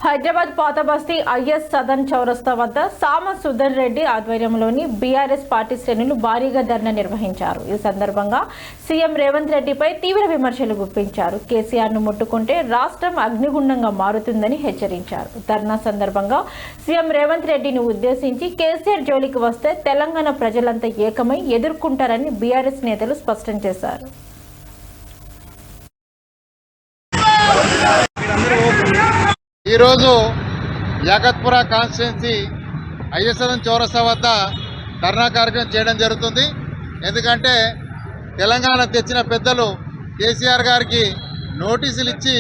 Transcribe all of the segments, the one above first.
హైదరాబాద్ పాత బస్తీ ఐఎస్ సదన్ చౌరస్తా వద్ద సామ సుధర్ రెడ్డి ఆధ్వర్యంలోని బీఆర్ఎస్ పార్టీ శ్రేణులు భారీగా ధర్నా నిర్వహించారు. ఈ సందర్భంగా సీఎం రేవంత్ రెడ్డిపై తీవ్ర విమర్శలు గుప్పించారు. కేసీఆర్ ను ముట్టుకుంటే రాష్ట్రం అగ్నిగుండంగా మారుతుందని హెచ్చరించారు. ధర్నా సందర్భంగా సీఎం రేవంత్ రెడ్డిని ఉద్దేశించి కేసీఆర్ జోలికి వస్తే తెలంగాణ ప్రజలంతా ఏకమై ఎదుర్కొంటారని బీఆర్ఎస్ నేతలు స్పష్టం చేశారు. ఈరోజు యాకత్పుర కాన్స్టిట్యున్సీ ఐఎస్ఎన్ చౌరస్తా వద్ద ధర్నా కార్యక్రమం చేయడం జరుగుతుంది. ఎందుకంటే తెలంగాణ తెచ్చిన పెద్దలు కేసీఆర్ గారికి నోటీసులు ఇచ్చి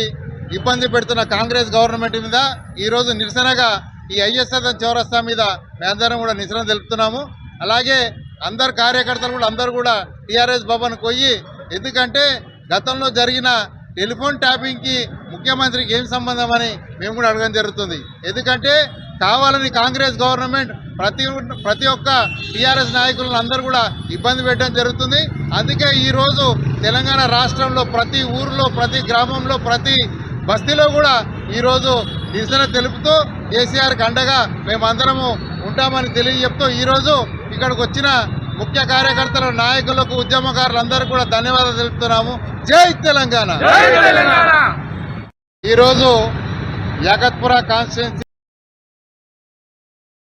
ఇబ్బంది పెడుతున్న కాంగ్రెస్ గవర్నమెంట్ మీద ఈరోజు నిరసనగా ఈ ఐఎస్ఎన్ చౌరస్తా మీద మేమందరం కూడా నిరసన తెలుపుతున్నాము. అలాగే అందరు కార్యకర్తలు కూడా అందరూ కూడా టీఆర్ఎస్ భవన్కి పోయి, ఎందుకంటే గతంలో జరిగిన టెలిఫోన్ ట్యాపింగ్కి ముఖ్యమంత్రికి ఏం సంబంధం అని మేము కూడా అడగడం జరుగుతుంది. ఎందుకంటే కావాలని కాంగ్రెస్ గవర్నమెంట్ ప్రతి ఒక్క టీఆర్ఎస్ నాయకులను అందరూ కూడా ఇబ్బంది పెట్టడం జరుగుతుంది. అందుకే ఈరోజు తెలంగాణ రాష్ట్రంలో ప్రతి ఊరిలో, ప్రతి గ్రామంలో, ప్రతి బస్తీలో కూడా ఈరోజు నిరసన తెలుపుతూ కేసీఆర్కి అండగా మేమందరము ఉంటామని తెలియజెప్తూ ఈరోజు ఇక్కడికి వచ్చిన ముఖ్య కార్యకర్తల నాయకులకు, ఉద్యమకారులందరూ కూడా ధన్యవాదాలు తెలుపుతున్నాము. జై తెలంగాణ. ఈరోజు యాకత్పుర కాన్స్టిట్యున్సీ